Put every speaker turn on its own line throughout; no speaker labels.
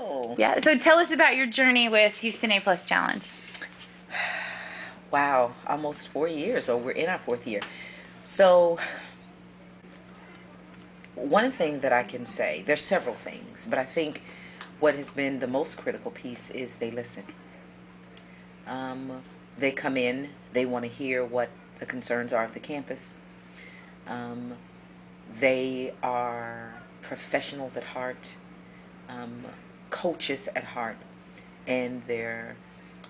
know.
Yeah, so tell us about your journey with Houston A Plus Challenge.
Wow, almost 4 years, or we're in our fourth year. So, one thing that I can say, there's several things, but I think what has been the most critical piece is they listen. Um, they come in, they want to hear what the concerns are of the campus. Um, they are professionals at heart, um, coaches at heart, and their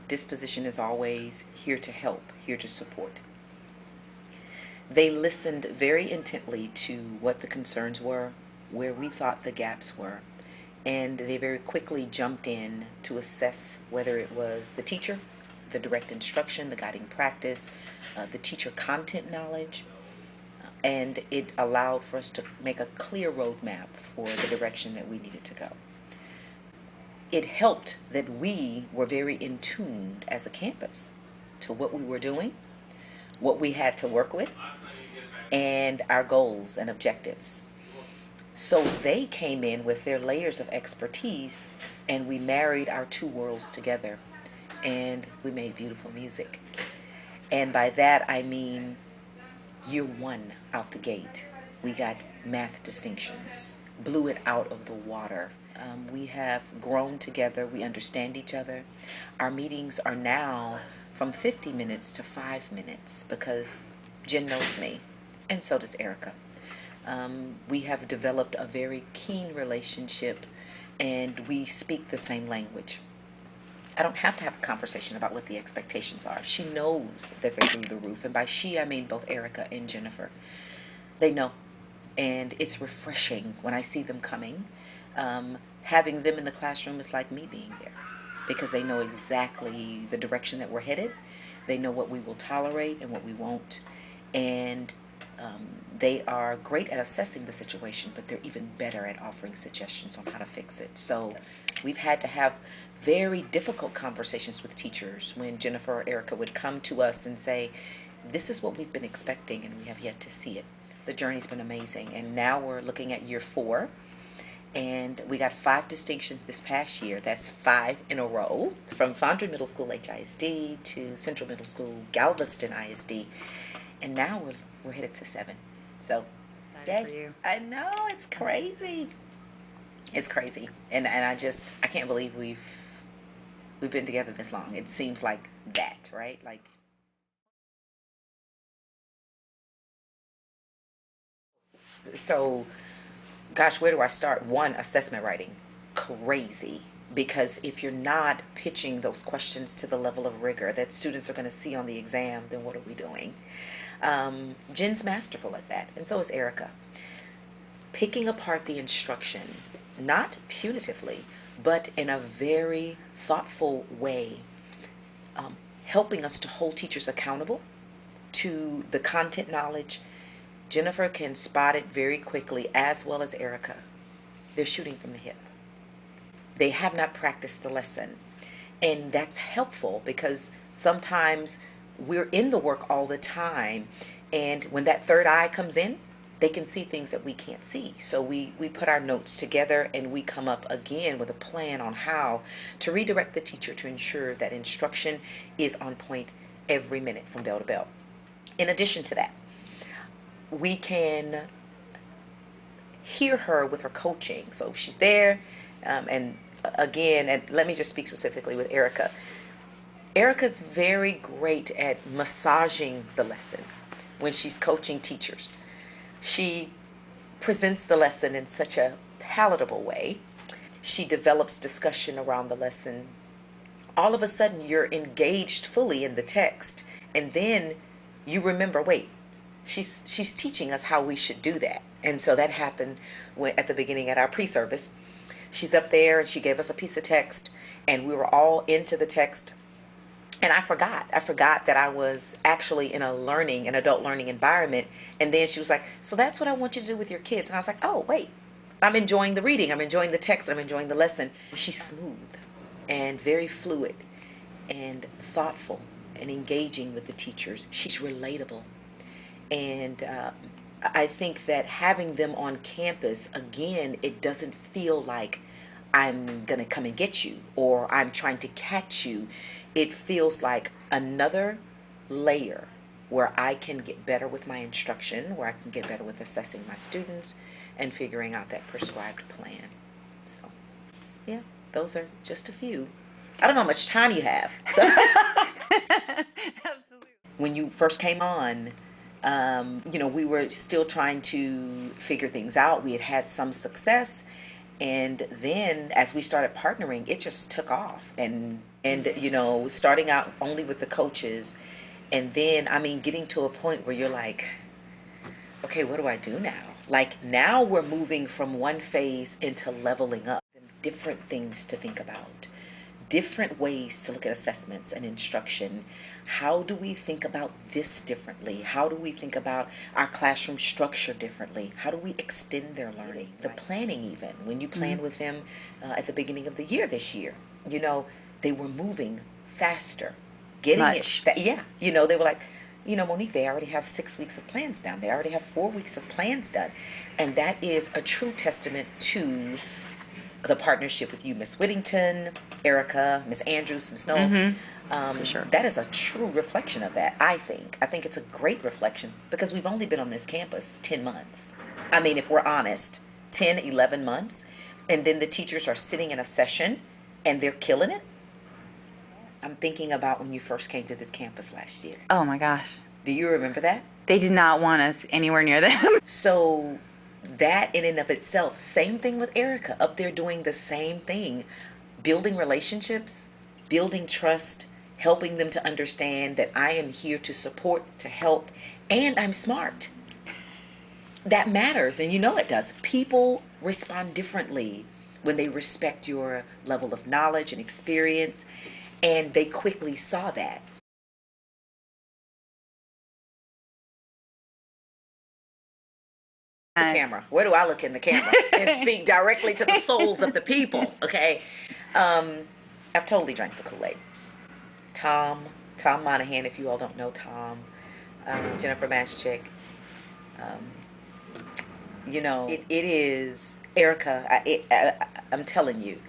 disposition is always here to help, here to support. They listened very intently to what the concerns were, where we thought the gaps were, and they very quickly jumped in to assess whether it was the teacher, the direct instruction, the guiding practice, the teacher content knowledge, and it allowed for us to make a clear roadmap for the direction that we needed to go. It helped that we were very in tune as a campus to what we were doing, what we had to work with, and our goals and objectives. So they came in with their layers of expertise, and we married our two worlds together, and we made beautiful music. And by that I mean year one out the gate, we got math distinctions, blew it out of the water. We have grown together, we understand each other. Our meetings are now from 50 minutes to 5 minutes because Jen knows me, and so does Erica. We have developed a very keen relationship, and we speak the same language. I don't have to have a conversation about what the expectations are. She knows that they're through the roof, and by she I mean both Erica and Jennifer. They know, and it's refreshing when I see them coming. Having them in the classroom is like me being there because they know exactly the direction that we're headed. They know what we will tolerate and what we won't, and they are great at assessing the situation, but they're even better at offering suggestions on how to fix it. So we've had to have very difficult conversations with teachers when Jennifer or Erica would come to us and say, this is what we've been expecting and we have yet to see it. The journey's been amazing, and now we're looking at year 4, and we got 5 distinctions this past year. That's 5 in a row, from Fondren Middle School HISD to Central Middle School Galveston ISD, and now we're headed to 7. So,
Excited for you.
I know, it's crazy. It's crazy, and I can't believe we've been together this long. It seems like that, right? Like, so, gosh, where do I start? One, assessment writing, crazy. Because if you're not pitching those questions to the level of rigor that students are going to see on the exam, then what are we doing? Jen's masterful at that, and so is Erica. Picking apart the instruction, not punitively, but in a very thoughtful way, helping us to hold teachers accountable to the content knowledge. Jennifer can spot it very quickly, as well as Erica. They're shooting from the hip. They have not practiced the lesson. And that's helpful because sometimes we're in the work all the time, and when that third eye comes in, they can see things that we can't see. So we put our notes together and we come up again with a plan on how to redirect the teacher to ensure that instruction is on point every minute from bell to bell. In addition to that, we can hear her with her coaching. So if she's there, and again, and let me just speak specifically with Erica. Erica's very great at massaging the lesson when she's coaching teachers. She presents the lesson in such a palatable way. She develops discussion around the lesson. All of a sudden, you're engaged fully in the text, and then you remember, wait, she's teaching us how we should do that. And so that happened at the beginning at our pre-service. She's up there and she gave us a piece of text, and we were all into the text. And I forgot that I was actually in an adult learning environment. And then she was like, so that's what I want you to do with your kids. And I was like, oh, wait, I'm enjoying the reading. I'm enjoying the text. I'm enjoying the lesson. She's smooth and very fluid and thoughtful and engaging with the teachers. She's relatable. And I think that having them on campus, again, it doesn't feel like I'm going to come and get you, or I'm trying to catch you. It feels like another layer where I can get better with my instruction, where I can get better with assessing my students and figuring out that prescribed plan. So, yeah, those are just a few. I don't know how much time you have. So
Absolutely.
when you first came on, we were still trying to figure things out. We had had some success, and then as we started partnering, it just took off. And starting out only with the coaches, and then getting to a point where you're like, okay, what do I do now? Like now we're moving from one phase into leveling up. Different things to think about, different ways to look at assessments and instruction. How do we think about this differently? How do we think about our classroom structure differently? How do we extend their learning? The planning, even when you planned with them at the beginning of the year this year, they were moving faster, getting
Much.
yeah, they were like, Monique, they already have 6 weeks of plans down. They already have 4 weeks of plans done. And that is a true testament to the partnership with you, Miss Whittington, Erica, Miss Andrews, Miss Knowles.
For sure.
That is a true reflection of that, I think. I think it's a great reflection because we've only been on this campus 10 months. I mean, if we're honest, 10, 11 months. And then the teachers are sitting in a session and they're killing it. I'm thinking about when you first came to this campus last year.
Oh my gosh.
Do you remember that?
They did not want us anywhere near them.
So that in and of itself, same thing with Erica, up there doing the same thing, building relationships, building trust, helping them to understand that I am here to support, to help, and I'm smart. That matters, and it does. People respond differently when they respect your level of knowledge and experience, and they quickly saw that. The camera. Where do I look in the camera and speak directly to the souls of the people? Okay, I've totally drank the Kool-Aid. Tom Monahan, if you all don't know Tom, Jennifer Maschik. It is Erica. I'm telling you,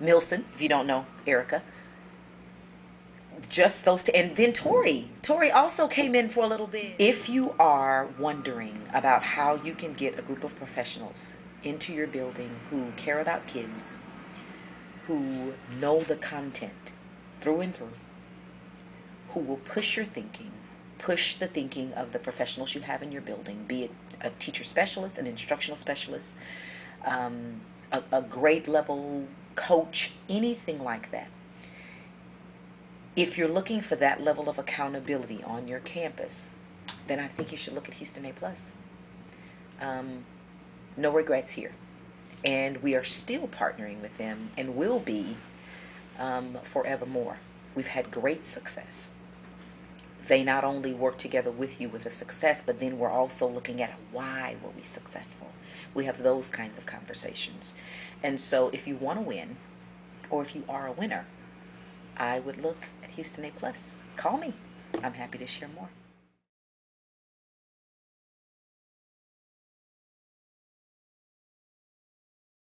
Milson, if you don't know Erica. Just those two. And then Tori also came in for a little bit. If you are wondering about how you can get a group of professionals into your building who care about kids, who know the content through and through, who will push your thinking, push the thinking of the professionals you have in your building, be it a teacher specialist, an instructional specialist, a grade level coach, anything like that. If you're looking for that level of accountability on your campus, then I think you should look at Houston A+. No regrets here. And we are still partnering with them and will be forevermore. We've had great success. They not only work together with you with a success, but then we're also looking at why were we successful. We have those kinds of conversations. And so if you want to win, or if you are a winner, I would look at Houston A+. Call me. I'm happy to share more.